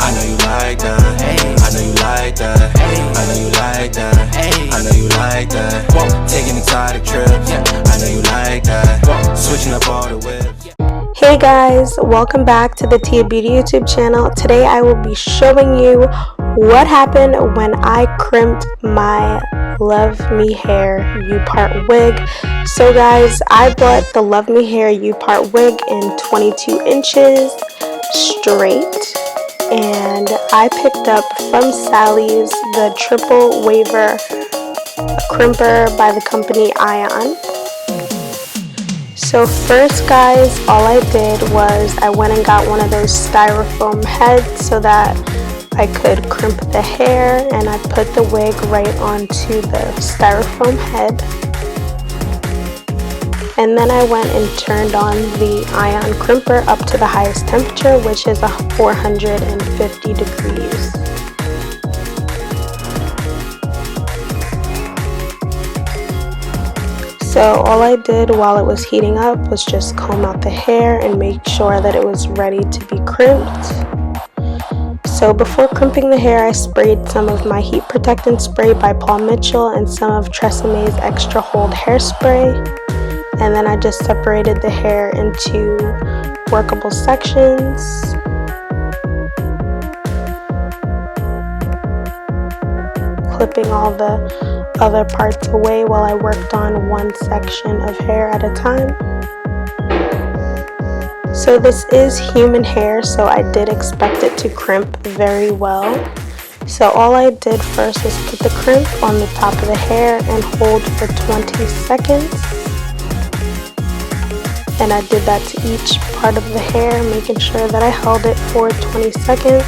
I know you like that. Hey, I know you like that. Hey, I know you like that. Hey, I know you like that. Whoa, taking exotic trips. I know you like that. Whoa, switching up all the whips. Hey guys, welcome back to the Tia Beauty YouTube channel. Today I will be showing you what happened when I crimped my Love Me Hair U-part wig. So guys, I bought the Love Me Hair U-part wig in 22 inches straight, and I picked up from Sally's the triple waver crimper by the company Ion. So first guys, all I did was I went and got one of those styrofoam heads so that I could crimp the hair, and I put the wig right onto the styrofoam head. And then I went and turned on the Ion crimper up to the highest temperature, which is 450 degrees. So all I did while it was heating up was just comb out the hair and make sure that it was ready to be crimped. So before crimping the hair, I sprayed some of my heat protectant spray by Paul Mitchell and some of Treseme's extra hold hairspray. And then I just separated the hair into workable sections. Clipping all the other parts away while I worked on one section of hair at a time. So this is human hair, so I did expect it to crimp very well. So all I did first was put the crimp on the top of the hair and hold for 20 seconds. And I did that to each part of the hair, making sure that I held it for 20 seconds.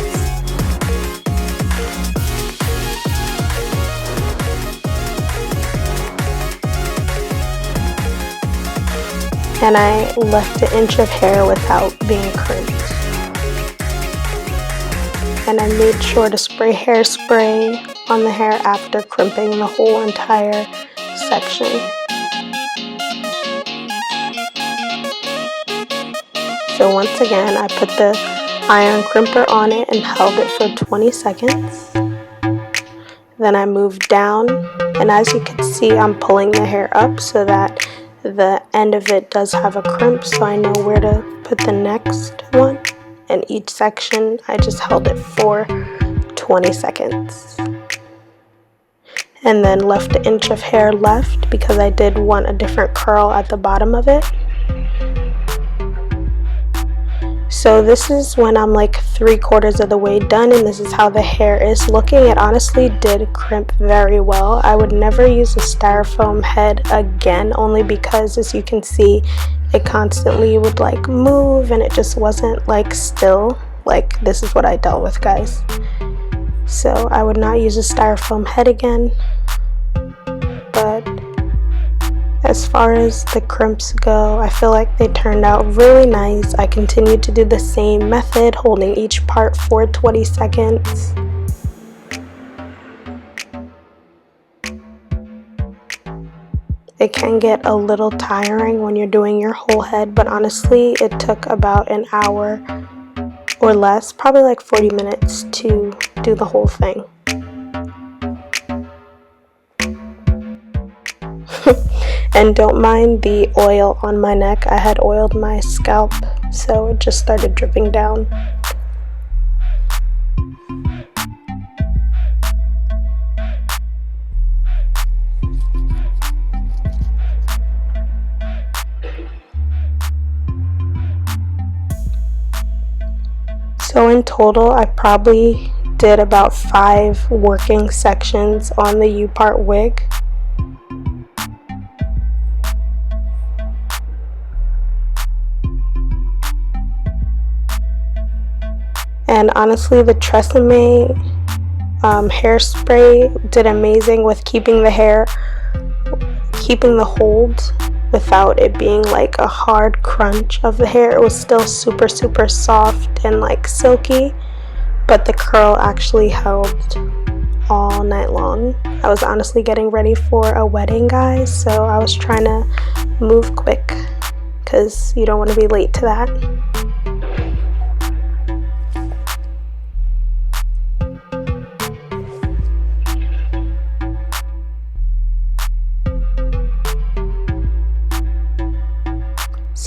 And I left an inch of hair without being crimped. And I made sure to spray hairspray on the hair after crimping the whole entire section. So once again, I put the Ion crimper on it and held it for 20 seconds. Then I moved down, and as you can see, I'm pulling the hair up so that the end of it does have a crimp, so I know where to put the next one. And each section, I just held it for 20 seconds. And then left an inch of hair left because I did want a different curl at the bottom of it. So this is when I'm like 3/4 of the way done, and this is how the hair is looking. It honestly did crimp very well. I would never use a styrofoam head again, only because as you can see, it constantly would like move and it just wasn't like still. Like, this is what I dealt with, guys. So I would not use a styrofoam head again. But as far as the crimps go, I feel like they turned out really nice. I continued to do the same method, holding each part for 20 seconds. It can get a little tiring when you're doing your whole head, but honestly, it took about an hour or less, probably like 40 minutes to do the whole thing. And don't mind the oil on my neck. I had oiled my scalp, so it just started dripping down. So in total, I probably did about 5 working sections on the U-part wig. And honestly, the Tresemme hairspray did amazing with keeping the hold without it being like a hard crunch of the hair. It was still super soft and like silky, but the curl actually held all night long. I was honestly getting ready for a wedding, guys, so I was trying to move quick because you don't want to be late to that.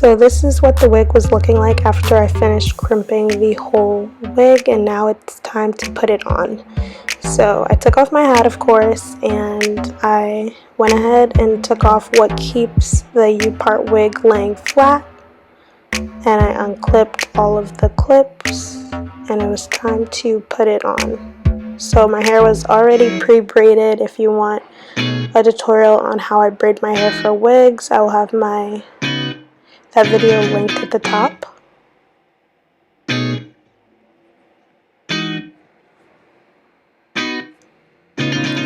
So this is what the wig was looking like after I finished crimping the whole wig, and now it's time to put it on. So I took off my hat, of course, and I went ahead and took off what keeps the U-part wig laying flat, and I unclipped all of the clips, and it was time to put it on. So my hair was already pre-braided. If you want a tutorial on how I braid my hair for wigs, I will have that video linked at the top.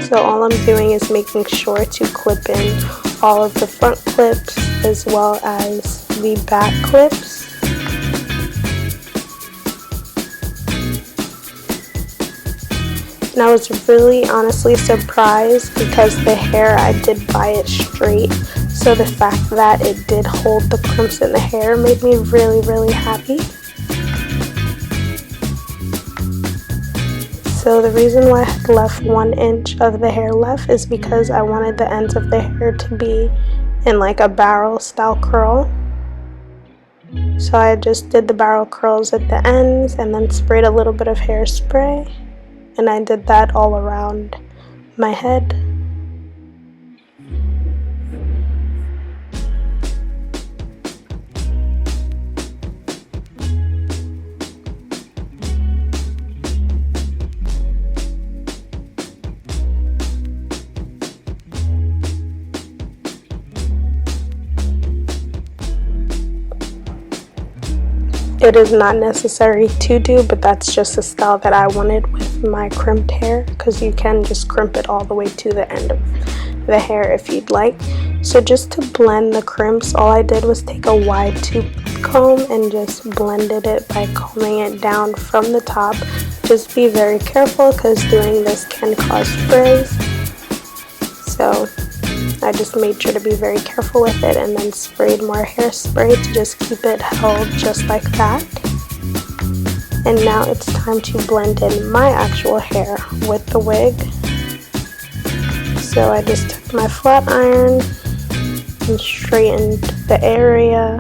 So all I'm doing is making sure to clip in all of the front clips as well as the back clips. And I was really honestly surprised because the hair, I did buy it straight. So the fact that it did hold the crimps in the hair made me really, really happy. So the reason why I had left 1 inch of the hair left is because I wanted the ends of the hair to be in like a barrel style curl. So I just did the barrel curls at the ends and then sprayed a little bit of hairspray. And I did that all around my head. It is not necessary to do, but that's just the style that I wanted with my crimped hair, because you can just crimp it all the way to the end of the hair if you'd like. So just to blend the crimps, all I did was take a wide tooth comb and just blended it by combing it down from the top. Just be very careful because doing this can cause frizz. So I just made sure to be very careful with it and then sprayed more hairspray to just keep it held just like that. And now it's time to blend in my actual hair with the wig. So I just took my flat iron and straightened the area.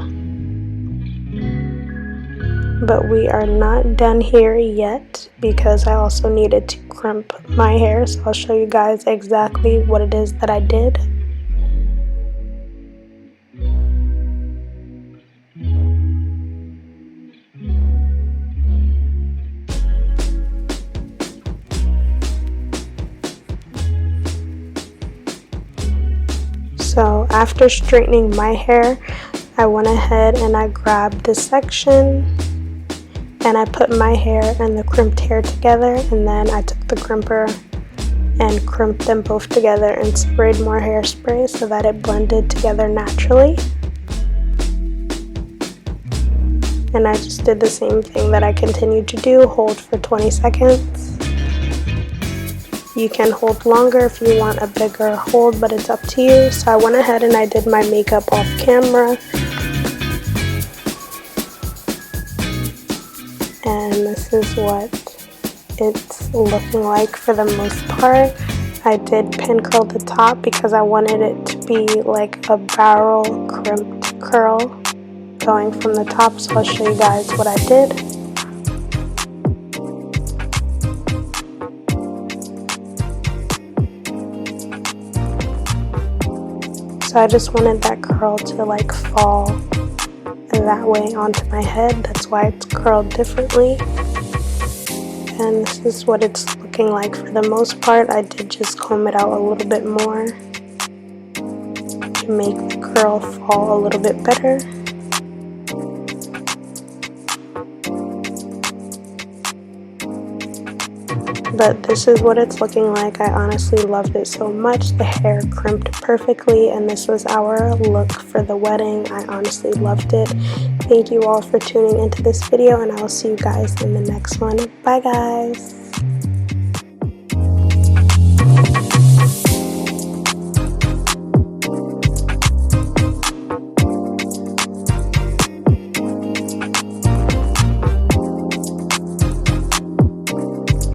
But we are not done here yet because I also needed to crimp my hair. So I'll show you guys exactly what it is that I did. So after straightening my hair, I went ahead and I grabbed this section and I put my hair and the crimped hair together, and then I took the crimper and crimped them both together and sprayed more hairspray so that it blended together naturally. And I just did the same thing that I continued to do, hold for 20 seconds. You can hold longer if you want a bigger hold, but it's up to you. So I went ahead and I did my makeup off camera. And this is what it's looking like for the most part. I did pin curl the top because I wanted it to be like a barrel crimped curl going from the top. So I'll show you guys what I did. So I just wanted that curl to like fall that way onto my head. That's why it's curled differently. And this is what it's looking like for the most part. I did just comb it out a little bit more to make the curl fall a little bit better. But this is what it's looking like. I honestly loved it so much. The hair crimped perfectly, and this was our look for the wedding. I honestly loved it. Thank you all for tuning into this video, and I will see you guys in the next one. Bye guys.